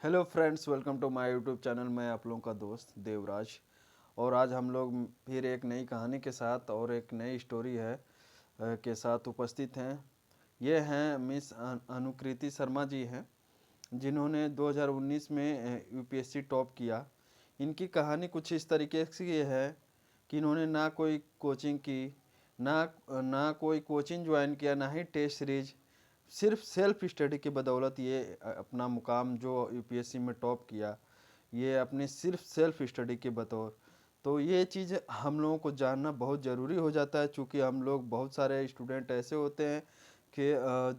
Hello friends, welcome to my YouTube channel. मैं आप लोगों का दोस्त देवराज। और आज हम लोग फिर एक नई कहानी के साथ और एक नई स्टोरी के साथ उपस्थित हैं। ये हैं मिस अनुकृति शर्मा जी हैं, जिन्होंने 2019 में यूपीएससी टॉप किया। इनकी कहानी कुछ इस तरीके से ये है कि इन्होंने ना कोई कोचिंग की, ना ना कोई कोचिंग ज्वाइन किया, ना ही टेस्ट सीरीज। सिर्फ सेल्फ स्टडी की बदौलत ये अपना मुकाम जो यूपीएससी में टॉप किया, ये अपनी सिर्फ सेल्फ स्टडी के बतौर। तो ये चीज़ हम लोगों को जानना बहुत ज़रूरी हो जाता है, चूँकि हम लोग बहुत सारे स्टूडेंट ऐसे होते हैं कि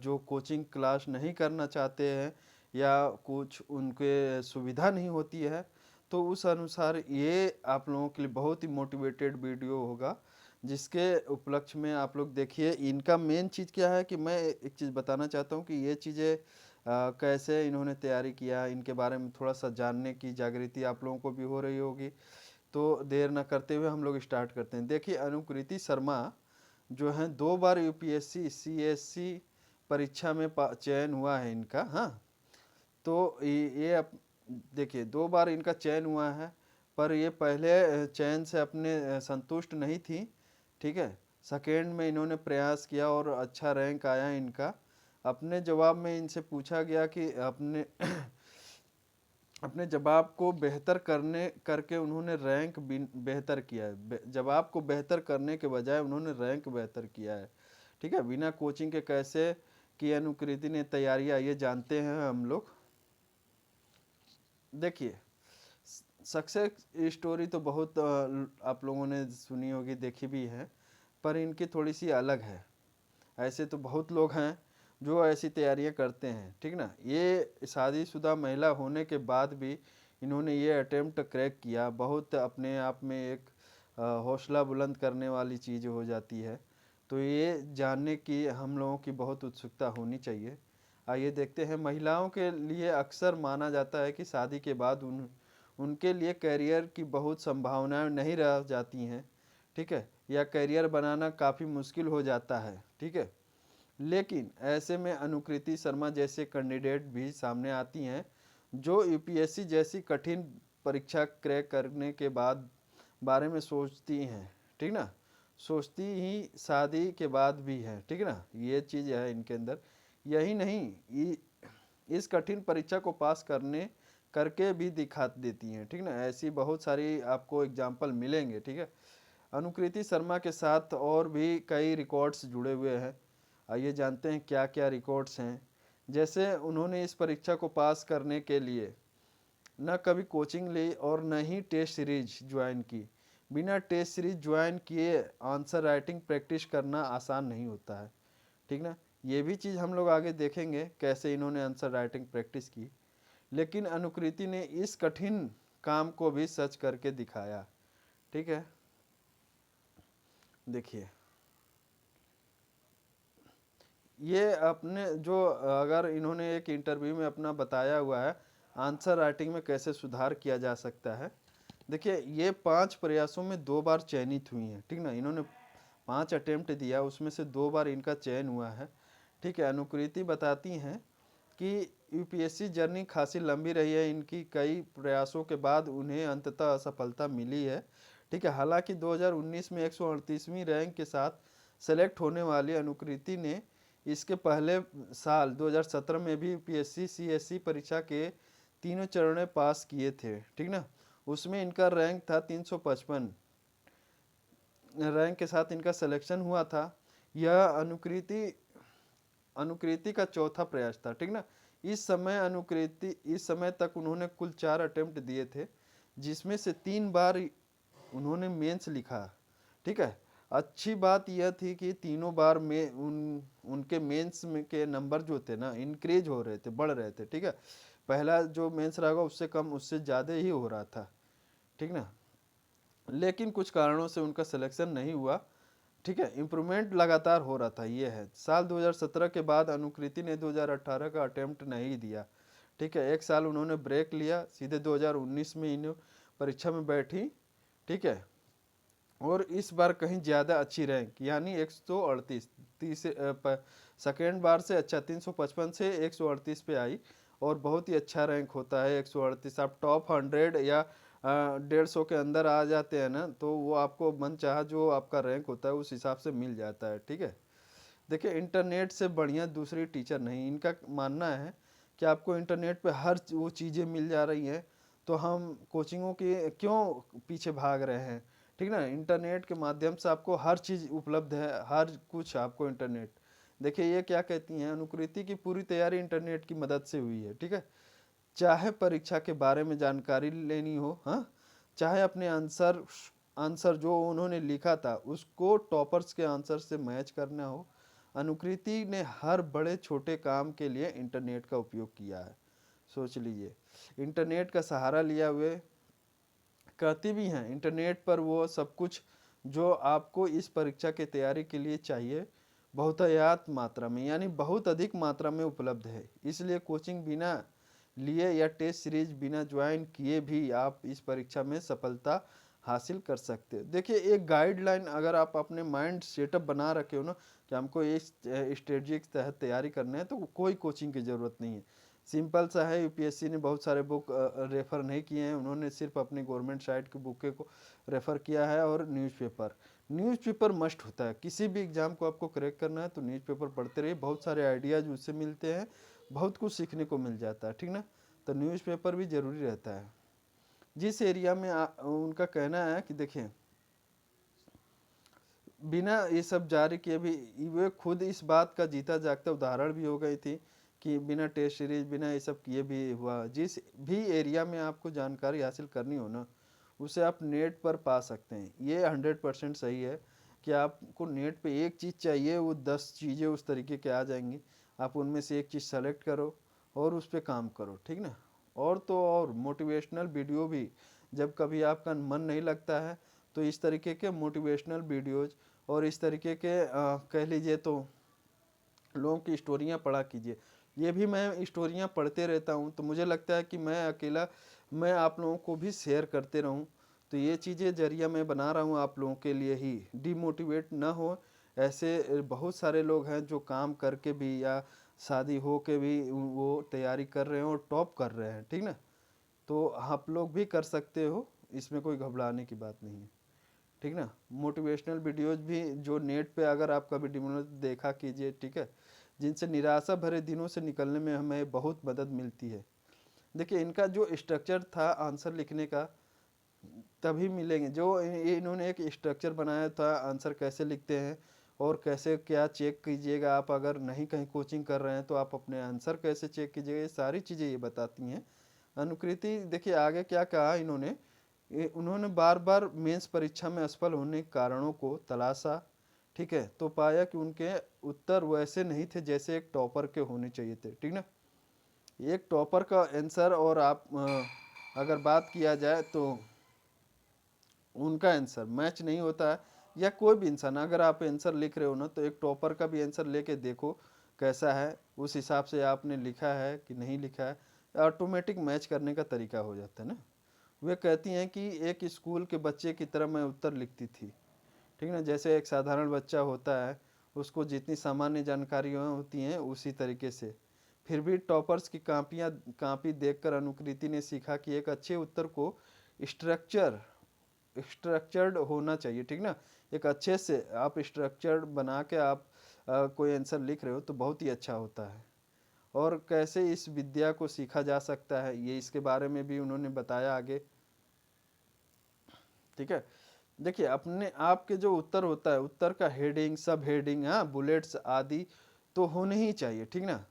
जो कोचिंग क्लास नहीं करना चाहते हैं या कुछ उनके सुविधा नहीं होती है। तो उस अनुसार ये आप लोगों के लिए बहुत ही मोटिवेटेड वीडियो होगा, जिसके उपलक्ष्य में आप लोग देखिए। इनका मेन चीज़ क्या है कि मैं एक चीज़ बताना चाहता हूँ कि ये चीज़ें कैसे इन्होंने तैयारी किया, इनके बारे में थोड़ा सा जानने की जागृति आप लोगों को भी हो रही होगी। तो देर न करते हुए हम लोग स्टार्ट करते हैं। देखिए, अनुकृति शर्मा जो हैं, 2 बार यूपीएससी सीएससी परीक्षा में चयन हुआ है इनका। हाँ, तो देखिए 2 बार इनका चयन हुआ है, पर ये पहले चयन से अपने संतुष्ट नहीं थी। ठीक है, सेकेंड में इन्होंने प्रयास किया और अच्छा रैंक आया इनका। अपने जवाब में इनसे पूछा गया कि अपने अपने जवाब को बेहतर करने करके उन्होंने रैंक बेहतर किया है। जवाब को बेहतर करने के बजाय उन्होंने रैंक बेहतर किया है। ठीक है, बिना कोचिंग के कैसे की अनुकृति ने तैयारियां, ये जानते हैं हम लोग। देखिए, सक्सेस स्टोरी तो बहुत आप लोगों ने सुनी होगी, देखी भी है, पर इनकी थोड़ी सी अलग है। ऐसे तो बहुत लोग हैं जो ऐसी तैयारियां करते हैं, ठीक ना। ये शादीशुदा महिला होने के बाद भी इन्होंने ये अटेम्प्ट क्रैक किया। बहुत अपने आप में एक हौसला बुलंद करने वाली चीज़ हो जाती है। तो ये जानने की हम लोगों की बहुत उत्सुकता होनी चाहिए। आइए देखते हैं। महिलाओं के लिए अक्सर माना जाता है कि शादी के बाद उनके लिए करियर की बहुत संभावनाएं नहीं रह जाती हैं। ठीक है, या करियर बनाना काफ़ी मुश्किल हो जाता है। ठीक है, लेकिन ऐसे में अनुकृति शर्मा जैसे कैंडिडेट भी सामने आती हैं, जो यूपीएससी जैसी कठिन परीक्षा क्रैक करने के बाद बारे में सोचती हैं। ठीक ना, सोचती ही शादी के बाद भी है। ठीक ना, ये चीज़ है इनके अंदर। यही नहीं, इस कठिन परीक्षा को पास करने करके भी दिखा देती हैं। ठीक ना, ऐसी बहुत सारी आपको एग्जाम्पल मिलेंगे। ठीक है, अनुकृति शर्मा के साथ और भी कई रिकॉर्ड्स जुड़े हुए हैं। आइए जानते हैं क्या क्या रिकॉर्ड्स हैं। जैसे उन्होंने इस परीक्षा को पास करने के लिए न कभी कोचिंग ली और न ही टेस्ट सीरीज ज्वाइन की। बिना टेस्ट सीरीज ज्वाइन किए आंसर राइटिंग प्रैक्टिस करना आसान नहीं होता है। ठीक ना, ये भी चीज़ हम लोग आगे देखेंगे कैसे इन्होंने आंसर राइटिंग प्रैक्टिस की। लेकिन अनुकृति ने इस कठिन काम को भी सच करके दिखाया। ठीक है, देखिए, ये अपने जो अगर इन्होंने एक इंटरव्यू में अपना बताया हुआ है आंसर राइटिंग में कैसे सुधार किया जा सकता है। देखिए, ये 5 प्रयासों में 2 बार चयनित हुई हैं। ठीक ना, इन्होंने 5 अटेम्प्ट दिया, उसमें से 2 बार इनका चयन हुआ है। ठीक है, अनुकृति बताती हैं कि यूपीएससी जर्नी खासी लंबी रही है। इनकी कई प्रयासों के बाद उन्हें अंततः असफलता मिली है। ठीक है, हालांकि 2019 में 138वीं रैंक के साथ सेलेक्ट होने वाली अनुकृति ने इसके पहले साल 2017 में भी यूपीएससी सीएससी परीक्षा के तीनों चरणों पास किए थे। ठीक ना, उसमें इनका रैंक था 355 रैंक के साथ इनका सिलेक्शन हुआ था। यह अनुकृति का चौथा प्रयास था। ठीक ना, इस समय तक उन्होंने कुल 4 अटेम्प्ट दिए थे, जिसमें से 3 बार उन्होंने मेंस लिखा। ठीक है, अच्छी बात यह थी कि तीनों बार में उनके मेंस में के नंबर जो थे ना, इंक्रीज हो रहे थे, बढ़ रहे थे। ठीक है, पहला जो मेंस रहा उससे कम, उससे ज़्यादा ही हो रहा था। ठीक ना, लेकिन कुछ कारणों से उनका सिलेक्शन नहीं हुआ। ठीक है, इम्प्रूवमेंट लगातार हो रहा था। ये है, साल 2017 के बाद अनुकृति ने 2018 का अटेम्प्ट नहीं दिया। ठीक है, एक साल उन्होंने ब्रेक लिया, सीधे 2019 में इन परीक्षा में बैठी। ठीक है, और इस बार कहीं ज़्यादा अच्छी रैंक यानी 138 सेकेंड बार से अच्छा 355 से 138 पे आई और बहुत ही अच्छा रैंक होता है 138। आप टॉप 100 या 150 के अंदर आ जाते हैं ना, तो वो आपको मन चाहा जो आपका रैंक होता है उस हिसाब से मिल जाता है। ठीक है, देखिए इंटरनेट से बढ़िया दूसरी टीचर नहीं। इनका मानना है कि आपको इंटरनेट पे हर वो चीज़ें मिल जा रही हैं, तो हम कोचिंगों के क्यों पीछे भाग रहे हैं। ठीक ना, इंटरनेट के माध्यम से आपको हर चीज़ उपलब्ध है, हर कुछ आपको इंटरनेट। देखिए ये क्या कहती हैं, अनुकृति की पूरी तैयारी इंटरनेट की मदद से हुई है। ठीक है, चाहे परीक्षा के बारे में जानकारी लेनी हो, हाँ, चाहे अपने आंसर आंसर जो उन्होंने लिखा था उसको टॉपर्स के आंसर से मैच करना हो, अनुकृति ने हर बड़े छोटे काम के लिए इंटरनेट का उपयोग किया है। सोच लीजिए, इंटरनेट का सहारा लिया हुए कहती भी हैं इंटरनेट पर वो सब कुछ जो आपको इस परीक्षा की तैयारी के लिए चाहिए बहुतायत मात्रा में, यानी बहुत अधिक मात्रा में उपलब्ध है। इसलिए कोचिंग बिना लिए या टेस्ट सीरीज बिना ज्वाइन किए भी आप इस परीक्षा में सफलता हासिल कर सकते हो। देखिए एक गाइडलाइन अगर आप अपने माइंड सेटअप बना रखे हो ना कि हमको इस स्ट्रेटजी के तहत तैयारी करना है, तो कोई कोचिंग की ज़रूरत नहीं है। सिंपल सा है, यूपीएससी ने बहुत सारे बुक रेफ़र नहीं किए हैं, उन्होंने सिर्फ अपनी गवर्नमेंट साइट की बुकें को रेफ़र किया है। और न्यूज़पेपर मस्ट होता है, किसी भी एग्ज़ाम को आपको क्रैक करना है तो न्यूज़पेपर पढ़ते रहिए, बहुत सारे आइडियाज़ उससे मिलते हैं, बहुत कुछ सीखने को मिल जाता है। ठीक ना, तो न्यूज़पेपर भी ज़रूरी रहता है। जिस एरिया में उनका कहना है कि देखिए बिना ये सब जारी किए भी वे खुद इस बात का जीता जागता उदाहरण भी हो गई थी कि बिना टेस्ट सीरीज बिना ये सब किए भी हुआ। जिस भी एरिया में आपको जानकारी हासिल करनी हो ना, उसे आप नेट पर पा सकते हैं। ये 100% सही है कि आपको नेट पे एक चीज़ चाहिए, वो 10 चीज़ें उस तरीके के आ जाएंगी। आप उनमें से एक चीज़ सेलेक्ट करो और उस पर काम करो। ठीक ना, और तो और मोटिवेशनल वीडियो भी, जब कभी आपका मन नहीं लगता है तो इस तरीके के मोटिवेशनल वीडियोज़ और इस तरीके के कह लीजिए तो लोगों की स्टोरियाँ पढ़ा कीजिए। ये भी मैं स्टोरियाँ पढ़ते रहता हूँ, तो मुझे लगता है कि मैं अकेला मैं आप लोगों को भी शेयर करते रहूँ। तो ये चीज़ें ज़रिया मैं बना रहा हूँ आप लोगों के लिए ही, डिमोटिवेट ना हो। ऐसे बहुत सारे लोग हैं जो काम करके भी या शादी हो के भी वो तैयारी कर रहे हैं और टॉप कर रहे हैं। ठीक ना, तो आप लोग भी कर सकते हो, इसमें कोई घबराने की बात नहीं है। ठीक ना, मोटिवेशनल वीडियोज भी जो नेट पे अगर आप कभी देखा कीजिए। ठीक है, जिनसे निराशा भरे दिनों से निकलने में हमें बहुत मदद मिलती है। देखिए इनका जो स्ट्रक्चर था आंसर लिखने का, तभी मिलेंगे जो इन्होंने एक स्ट्रक्चर बनाया था आंसर कैसे लिखते हैं और कैसे क्या चेक कीजिएगा। आप अगर नहीं कहीं कोचिंग कर रहे हैं तो आप अपने आंसर कैसे चेक कीजिएगा, ये सारी चीज़ें ये बताती हैं। अनुकृति देखिए आगे क्या कहा इन्होंने, उन्होंने बार बार मेंस परीक्षा में असफल होने के कारणों को तलाशा। ठीक है, तो पाया कि उनके उत्तर वैसे नहीं थे जैसे एक टॉपर के होने चाहिए थे। ठीक ना, एक टॉपर का आंसर और आप अगर बात किया जाए तो उनका आंसर मैच नहीं होता है। या कोई भी इंसान अगर आप आंसर लिख रहे हो ना, तो एक टॉपर का भी आंसर लेके देखो कैसा है, उस हिसाब से आपने लिखा है कि नहीं लिखा है, ऑटोमेटिक मैच करने का तरीका हो जाता है ना। वे कहती हैं कि एक स्कूल के बच्चे की तरह मैं उत्तर लिखती थी। ठीक ना, जैसे एक साधारण बच्चा होता है, उसको जितनी सामान्य जानकारियाँ होती हैं उसी तरीके से। फिर भी टॉपर्स की कापी देखकर अनुकृति ने सीखा कि एक अच्छे उत्तर को स्ट्रक्चर स्ट्रक्चर्ड होना चाहिए। ठीक ना, एक अच्छे से आप स्ट्रक्चर्ड बना के आप कोई आंसर लिख रहे हो तो बहुत ही अच्छा होता है। और कैसे इस विद्या को सीखा जा सकता है, ये इसके बारे में भी उन्होंने बताया आगे। ठीक है, देखिए अपने आपके जो उत्तर होता है, उत्तर का हेडिंग, सब हेडिंग, हाँ, बुलेट्स आदि तो होने ही चाहिए। ठीक ना,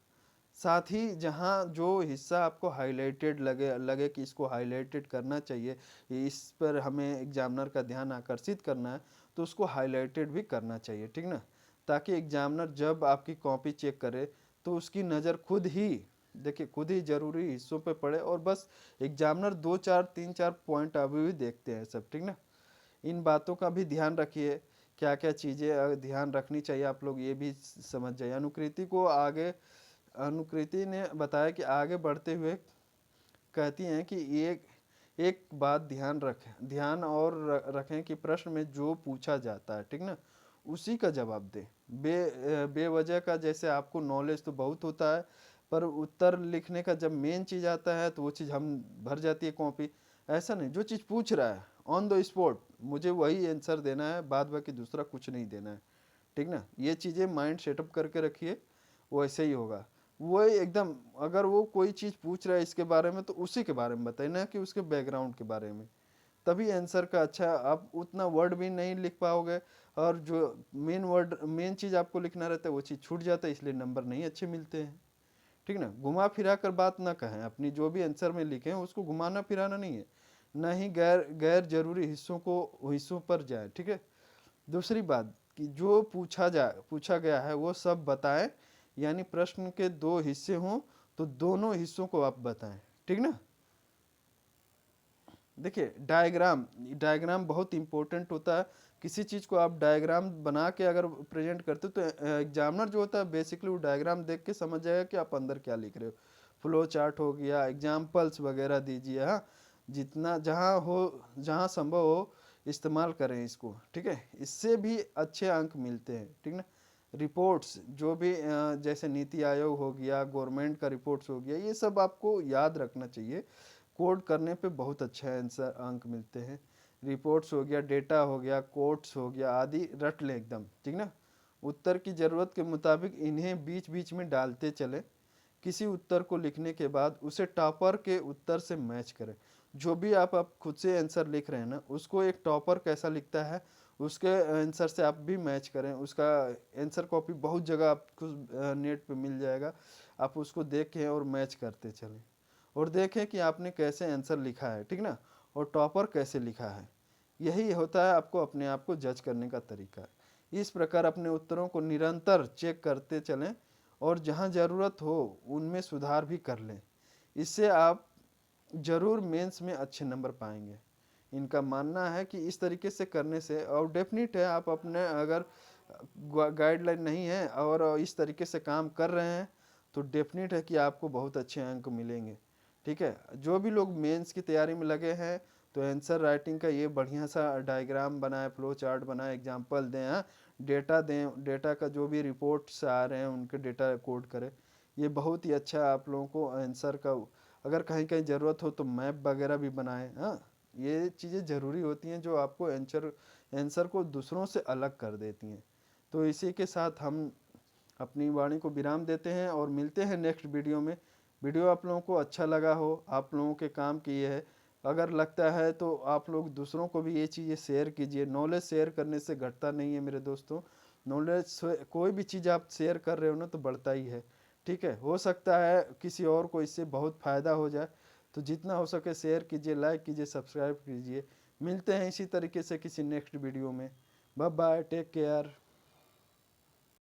साथ ही जहाँ जो हिस्सा आपको हाईलाइटेड लगे लगे कि इसको हाईलाइटेड करना चाहिए, इस पर हमें एग्जामिनर का ध्यान आकर्षित करना है, तो उसको हाईलाइटेड भी करना चाहिए। ठीक ना, ताकि एग्जामिनर जब आपकी कॉपी चेक करे तो उसकी नज़र खुद ही, देखिए खुद ही ज़रूरी हिस्सों पे पड़े। और बस एग्जामिनर 2 4 3 4 पॉइंट अभी भी देखते हैं सब। ठीक ना, इन बातों का भी ध्यान रखिए, क्या क्या चीज़ें ध्यान रखनी चाहिए आप लोग ये भी समझ जाइए। अनुकृति ने बताया कि आगे बढ़ते हुए कहती हैं कि एक एक बात ध्यान और रखें कि प्रश्न में जो पूछा जाता है, ठीक ना, उसी का जवाब दें। बेवजह का जैसे आपको नॉलेज तो बहुत होता है, पर उत्तर लिखने का जब मेन चीज़ आता है तो वो चीज़ हम भर जाती है कॉपी। ऐसा नहीं, जो चीज़ पूछ रहा है ऑन द स्पॉट मुझे वही आंसर देना है, बाद बाकी दूसरा कुछ नहीं देना है, ठीक ना। ये चीज़ें माइंड सेटअप करके रखिए, वो ऐसे ही होगा। वो एकदम, अगर वो कोई चीज़ पूछ रहा है इसके बारे में तो उसी के बारे में बताइए, ना कि उसके बैकग्राउंड के बारे में। तभी आंसर का अच्छा, आप उतना वर्ड भी नहीं लिख पाओगे, और जो मेन चीज़ आपको लिखना रहता है वो चीज़ छूट जाता है, इसलिए नंबर नहीं अच्छे मिलते हैं, ठीक ना। घुमा फिरा कर बात ना कहें, अपनी जो भी आंसर में लिखें उसको घुमाना फिराना नहीं है, ना ही गैर गैर जरूरी हिस्सों पर जाए, ठीक है। दूसरी बात कि जो पूछा गया है वो सब बताएं, यानी प्रश्न के दो हिस्से हों तो दोनों हिस्सों को आप बताएं, ठीक ना। देखिए डायग्राम डायग्राम बहुत इंपॉर्टेंट होता है। किसी चीज़ को आप डायग्राम बना के अगर प्रेजेंट करते हो तो एग्जामिनर जो होता है बेसिकली वो डायग्राम देख के समझ जाएगा कि आप अंदर क्या लिख रहे हो। फ्लो चार्ट हो गया, एग्जाम्पल्स वगैरह दीजिए, हाँ, जितना जहाँ संभव हो इस्तेमाल करें इसको, ठीक है। इससे भी अच्छे अंक मिलते हैं, ठीक ना। रिपोर्ट्स जो भी जैसे नीति आयोग हो गया, गवर्नमेंट का रिपोर्ट्स हो गया, ये सब आपको याद रखना चाहिए। कोड करने पे बहुत अच्छा आंसर अंक मिलते हैं। रिपोर्ट्स हो गया, डेटा हो गया, कोट्स हो गया, आदि रट लें एकदम, ठीक ना। उत्तर की ज़रूरत के मुताबिक इन्हें बीच बीच में डालते चले। किसी उत्तर को लिखने के बाद उसे टॉपर के उत्तर से मैच करें। जो भी आप खुद से आंसर लिख रहे हैं ना, उसको एक टॉपर कैसा लिखता है उसके आंसर से आप भी मैच करें। उसका आंसर कॉपी बहुत जगह आपको नेट पे मिल जाएगा, आप उसको देखें और मैच करते चलें, और देखें कि आपने कैसे आंसर लिखा है, ठीक ना, और टॉपर कैसे लिखा है। यही होता है आपको अपने आप को जज करने का तरीका। इस प्रकार अपने उत्तरों को निरंतर चेक करते चलें, और जहां ज़रूरत हो उनमें सुधार भी कर लें। इससे आप ज़रूर मेंस में अच्छे नंबर पाएंगे। इनका मानना है कि इस तरीके से करने से, और डेफिनेट है आप अपने अगर गाइडलाइन नहीं है और इस तरीके से काम कर रहे हैं तो डेफिनेट है कि आपको बहुत अच्छे अंक मिलेंगे, ठीक है। जो भी लोग मेंस की तैयारी में लगे हैं तो आंसर राइटिंग का ये बढ़िया सा डायग्राम बनाए, फ्लो चार्ट बनाए, एग्जाम्पल दें, हाँ, डेटा दें, डेटा का जो भी रिपोर्ट्स आ रहे हैं उनके डेटा कोड करें। ये बहुत ही अच्छा आप लोगों को आंसर का, अगर कहीं कहीं ज़रूरत हो तो मैप वगैरह भी बनाएं, हाँ। ये चीज़ें ज़रूरी होती हैं जो आपको आंसर को दूसरों से अलग कर देती हैं। तो इसी के साथ हम अपनी वाणी को विराम देते हैं और मिलते हैं नेक्स्ट वीडियो में। वीडियो आप लोगों को अच्छा लगा हो, आप लोगों के काम की है, अगर लगता है तो आप लोग दूसरों को भी ये चीज़ें शेयर कीजिए। नॉलेज शेयर करने से घटता नहीं है मेरे दोस्तों। नॉलेज कोई भी चीज़ आप शेयर कर रहे हो ना तो बढ़ता ही है, ठीक है। हो सकता है किसी और को इससे बहुत फ़ायदा हो जाए, तो जितना हो सके शेयर कीजिए, लाइक कीजिए, सब्सक्राइब कीजिए। मिलते हैं इसी तरीके से किसी नेक्स्ट वीडियो में। Bye bye, take care.